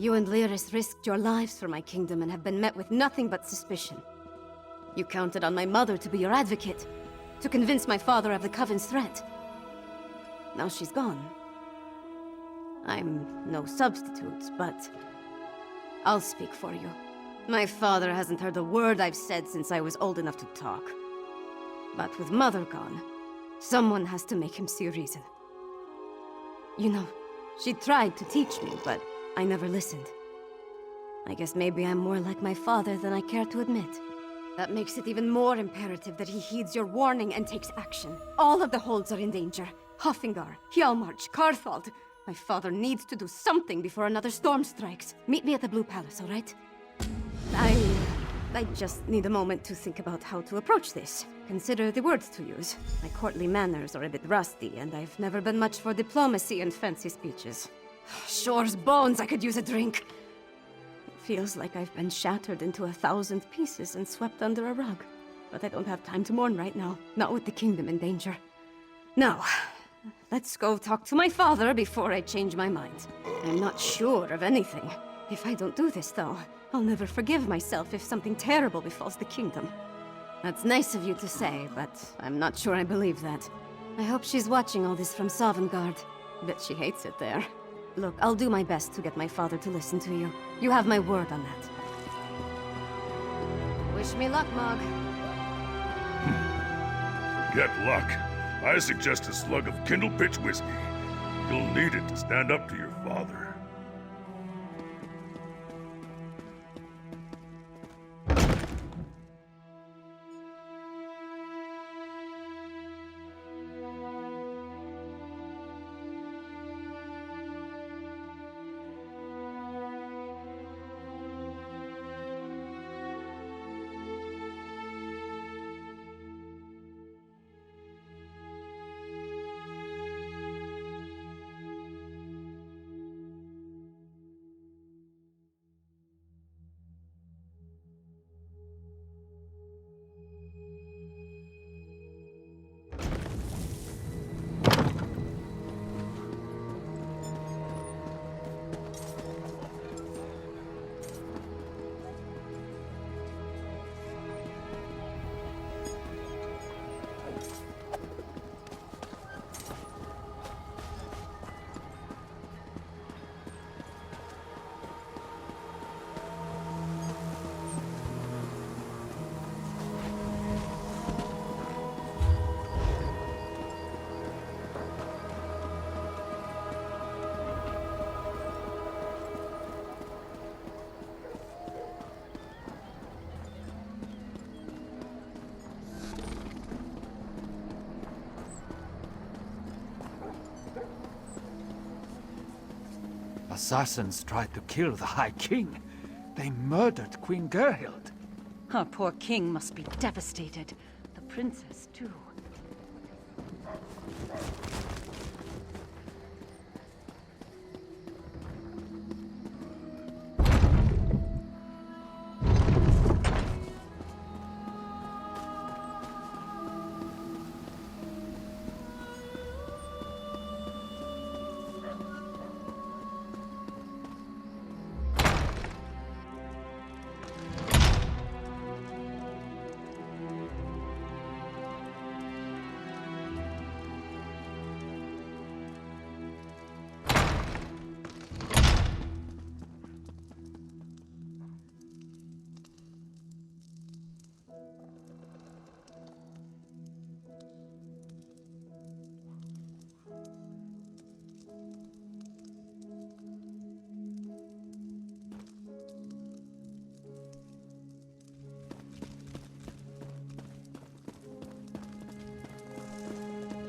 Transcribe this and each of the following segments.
You and Lyris risked your lives for my kingdom and have been met with nothing but suspicion. You counted on my mother to be your advocate, to convince my father of the Coven's threat. Now she's gone. I'm no substitute, but I'll speak for you. My father hasn't heard a word I've said since I was old enough to talk. But with Mother gone, someone has to make him see reason. You know, she tried to teach me, but I never listened. I guess maybe I'm more like my father than I care to admit. That makes it even more imperative that he heeds your warning and takes action. All of the holds are in danger. Hoffingar, Hjalmarch, Karthald. My father needs to do something before another storm strikes. Meet me at the Blue Palace, all right? I just need a moment to think about how to approach this. Consider the words to use. My courtly manners are a bit rusty, and I've never been much for diplomacy and fancy speeches. Shore's bones, I could use a drink. It feels like I've been shattered into 1,000 pieces and swept under a rug. But I don't have time to mourn right now, not with the kingdom in danger. Now, let's go talk to my father before I change my mind. I'm not sure of anything. If I don't do this, though, I'll never forgive myself if something terrible befalls the kingdom. That's nice of you to say, but I'm not sure I believe that. I hope she's watching all this from Sovngarde. Bet she hates it there. Look, I'll do my best to get my father to listen to you. You have my word on that. Wish me luck, Mog. Get luck. I suggest a slug of Kindle Pitch whiskey. You'll need it to stand up to your father. Assassins tried to kill the High King. They murdered Queen Gerhild. Our poor king must be devastated. The princess, too.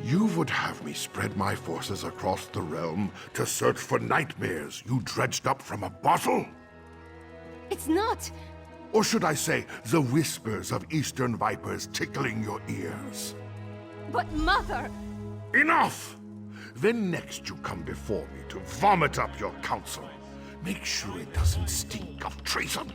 You would have me spread my forces across the realm to search for nightmares you dredged up from a bottle? It's not! Or should I say, the whispers of eastern vipers tickling your ears? But Mother! Enough! Then next you come before me to vomit up your counsel. Make sure it doesn't stink of treason.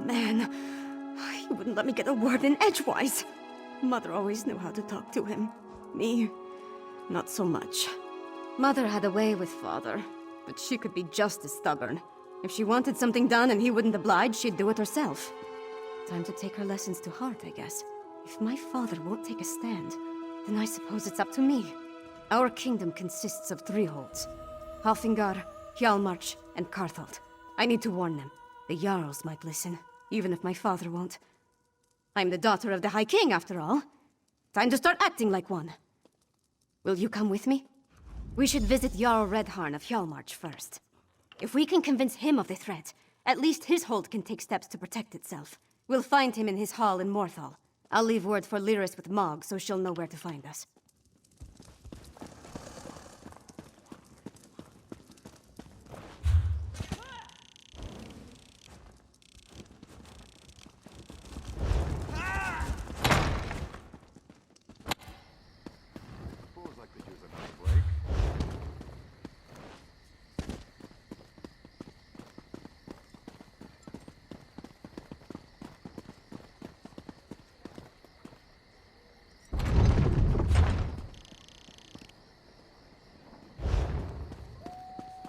man. He wouldn't let me get a word in edgewise. Mother always knew how to talk to him. Me, not so much. Mother had a way with Father, but she could be just as stubborn. If she wanted something done and he wouldn't oblige, she'd do it herself. Time to take her lessons to heart, I guess. If my father won't take a stand, then I suppose it's up to me. Our kingdom consists of 3 holds. Halfingar, Hjalmarch, and Karthald. I need to warn them. The Jarls might listen, even if my father won't. I'm the daughter of the High King, after all. Time to start acting like one. Will you come with me? We should visit Jarl Redharn of Hjalmarch first. If we can convince him of the threat, at least his hold can take steps to protect itself. We'll find him in his hall in Morthal. I'll leave word for Lyris with Mog, so she'll know where to find us.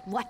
What?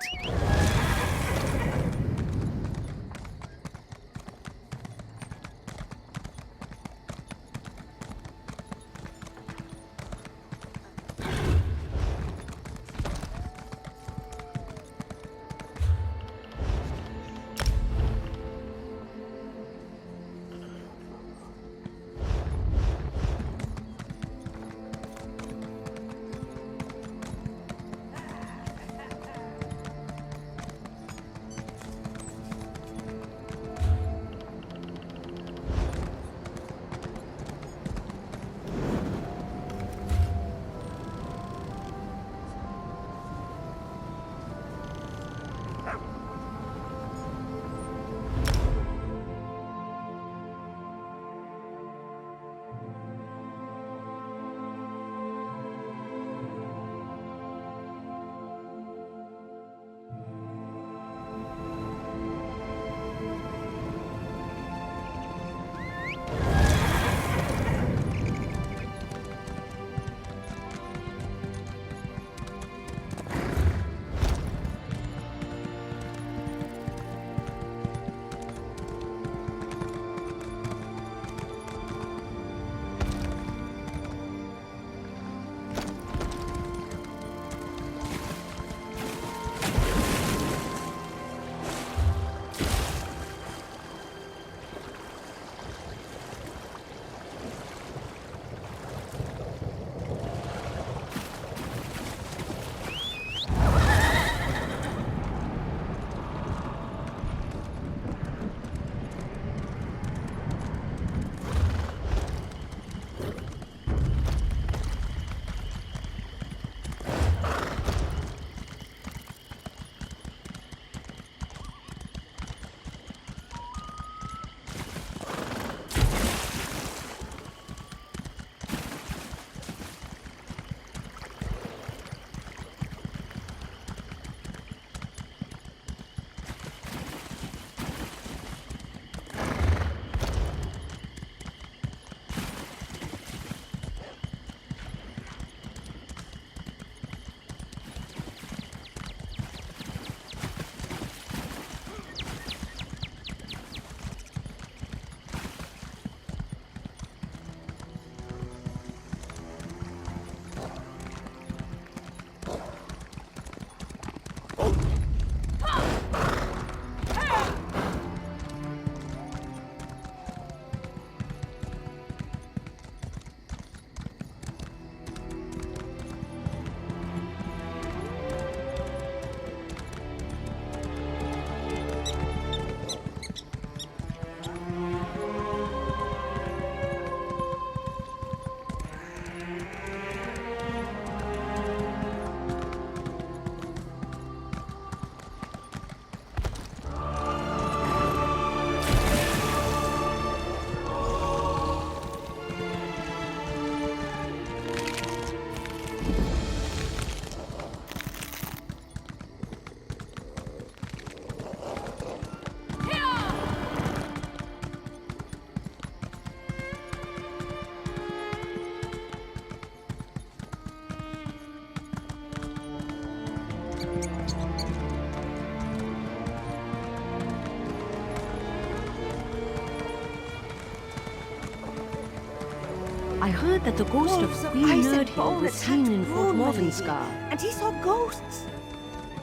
I heard that the ghost Wolves of of Queen ice and Nerdhill bone was seen attacked in Fort Rome, my lady, Morvenskar. and he saw ghosts.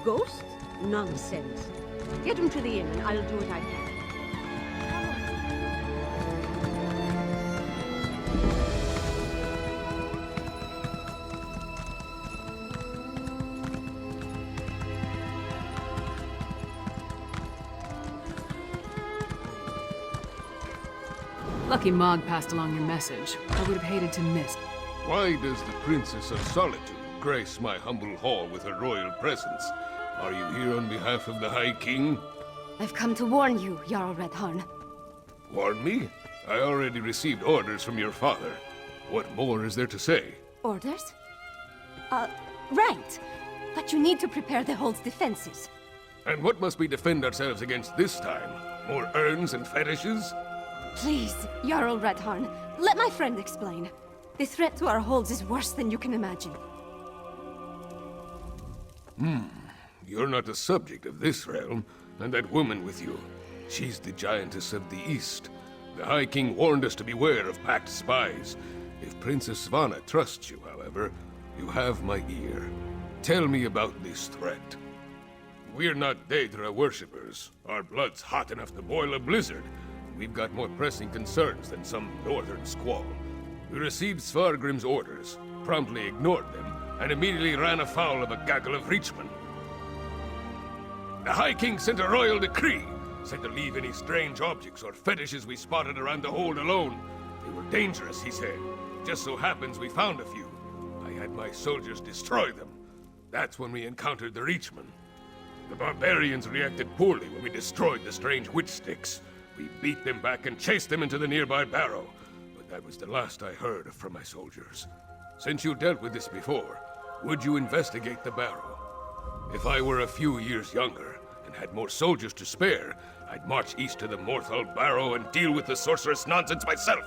Ghosts? Nonsense. Get him to the inn and I'll do what I can. Lucky Mog passed along your message. I would have hated to miss. Why does the Princess of Solitude grace my humble hall with her royal presence? Are you here on behalf of the High King? I've come to warn you, Jarl Redharn. Warn me? I already received orders from your father. What more is there to say? Orders? Right. But you need to prepare the hold's defenses. And what must we defend ourselves against this time? More urns and fetishes? Please, Jarl Redharn, let my friend explain. The threat to our holds is worse than you can imagine. You're not the subject of this realm, and that woman with you. She's the giantess of the East. The High King warned us to beware of packed spies. If Princess Svanna trusts you, however, you have my ear. Tell me about this threat. We're not Daedra worshippers. Our blood's hot enough to boil a blizzard. We've got more pressing concerns than some northern squall. We received Svargrim's orders, promptly ignored them, and immediately ran afoul of a gaggle of Reachmen. The High King sent a royal decree, said to leave any strange objects or fetishes we spotted around the hold alone. They were dangerous, he said. Just so happens we found a few. I had my soldiers destroy them. That's when we encountered the Reachmen. The barbarians reacted poorly when we destroyed the strange witch sticks. We beat them back and chased them into the nearby barrow. But that was the last I heard from my soldiers. Since you dealt with this before, would you investigate the barrow? If I were a few years younger and had more soldiers to spare, I'd march east to the Morthal barrow and deal with the sorceress nonsense myself.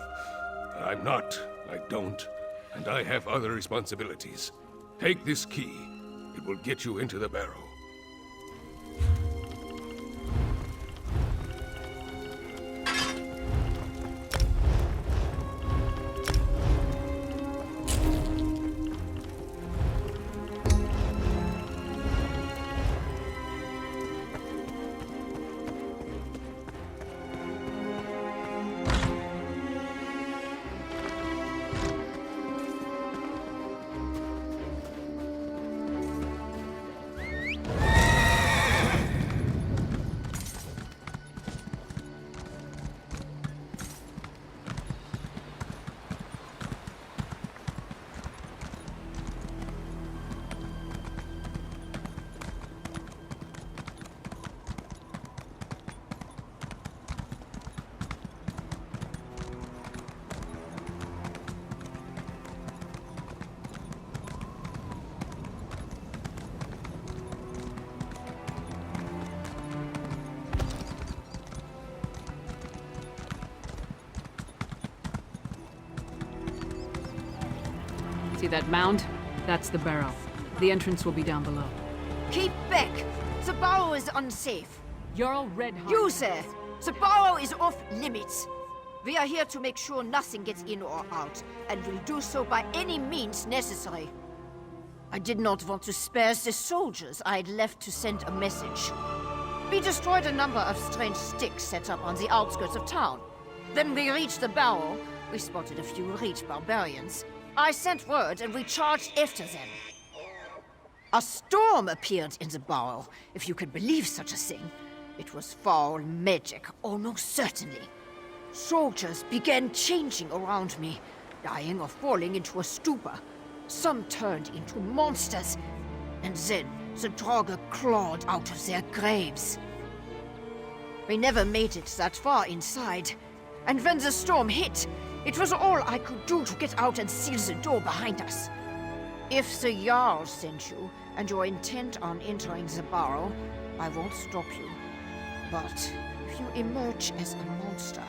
But I'm not. I don't. And I have other responsibilities. Take this key. It will get you into the barrow. See that mound? That's the barrow. The entrance will be down below. Keep back! The barrow is unsafe. Jarl Redharn. You, sir! The barrow is off limits. We are here to make sure nothing gets in or out, and will do so by any means necessary. I did not want to spare the soldiers I had left to send a message. We destroyed a number of strange sticks set up on the outskirts of town. Then we reached the barrow. We spotted a few Reach barbarians. I sent word and we charged after them. A storm appeared in the barrow, if you could believe such a thing. It was foul magic, almost certainly. Soldiers began changing around me, dying or falling into a stupor. Some turned into monsters, and then the Draugr clawed out of their graves. We never made it that far inside, and when the storm hit, it was all I could do to get out and seal the door behind us. If the Jarl sent you, and you're intent on entering the barrow, I won't stop you. But if you emerge as a monster...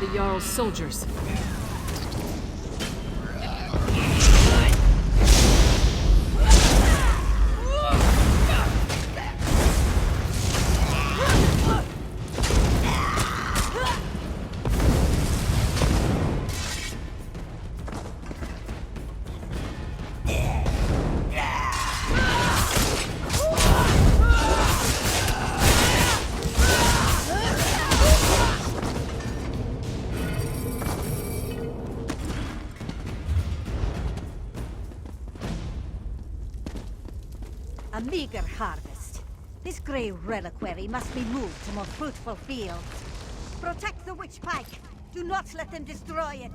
the Jarl's soldiers. A meager harvest. This grey reliquary must be moved to more fruitful fields. Protect the witch pike. Do not let them destroy it.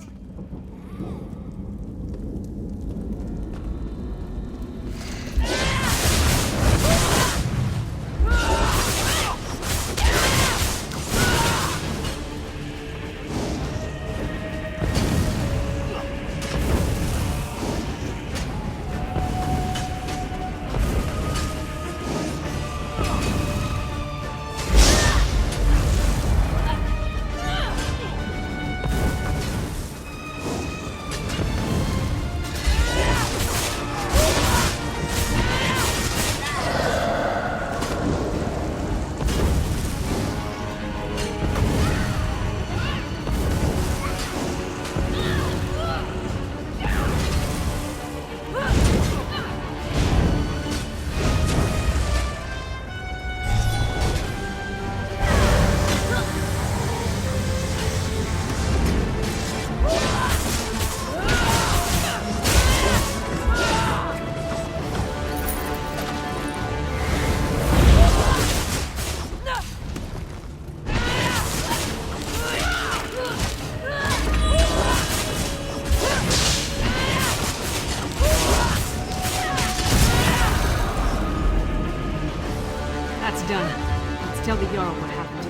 Done. Let's tell the Jarl what happened.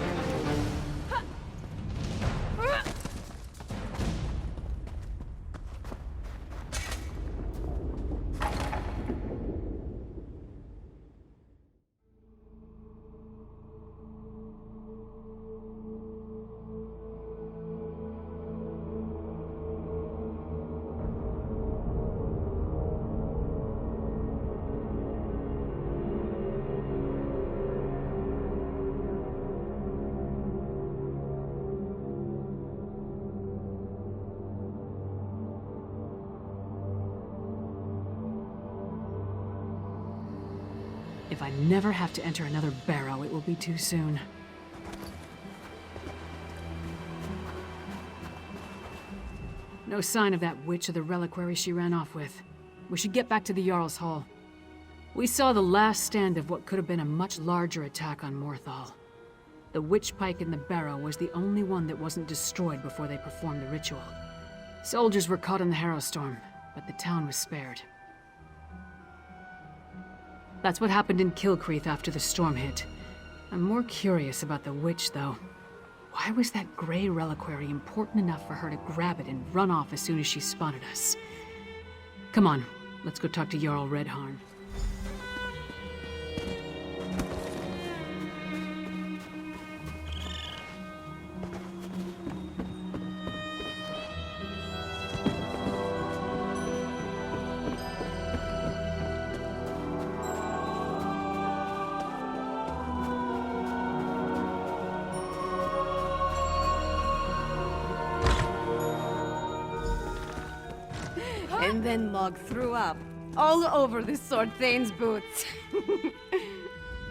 If I never have to enter another barrow, it will be too soon. No sign of that witch or the reliquary she ran off with. We should get back to the Jarl's Hall. We saw the last stand of what could have been a much larger attack on Morthal. The witch pike in the barrow was the only one that wasn't destroyed before they performed the ritual. Soldiers were caught in the Harrowstorm, but the town was spared. That's what happened in Kilcreath after the storm hit. I'm more curious about the witch, though. Why was that grey reliquary important enough for her to grab it and run off as soon as she spotted us? Come on, let's go talk to Jarl Redharn. And then Mog threw up, all over the Sword Thane's boots.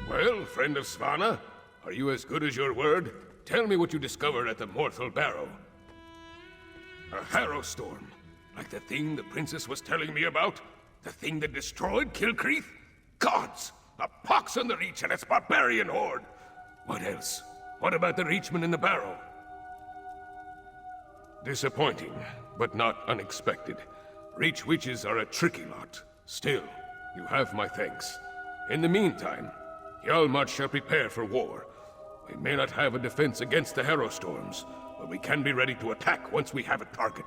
Well, friend of Svanna, are you as good as your word? Tell me what you discovered at the Morthal Barrow. A Harrowstorm, like the thing the princess was telling me about? The thing that destroyed Kilcreath? Gods! A pox on the Reach and its barbarian horde! What else? What about the Reachman in the barrow? Disappointing, but not unexpected. Reach witches are a tricky lot. Still, you have my thanks. In the meantime, Hjalmar shall prepare for war. We may not have a defense against the Harrowstorms, but we can be ready to attack once we have a target.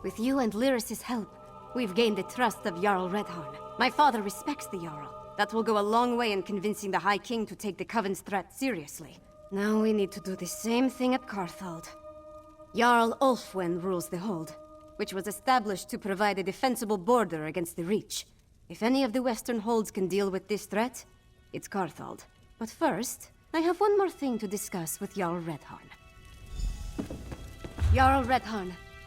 With you and Lyris's help, we've gained the trust of Jarl Redharn. My father respects the Jarl. That will go a long way in convincing the High King to take the Coven's threat seriously. Now we need to do the same thing at Carthald. Jarl Ulfwen rules the Hold, which was established to provide a defensible border against the Reach. If any of the Western Holds can deal with this threat, it's Carthald. But first, I have one more thing to discuss with Jarl Redharn. Jarl Redharn,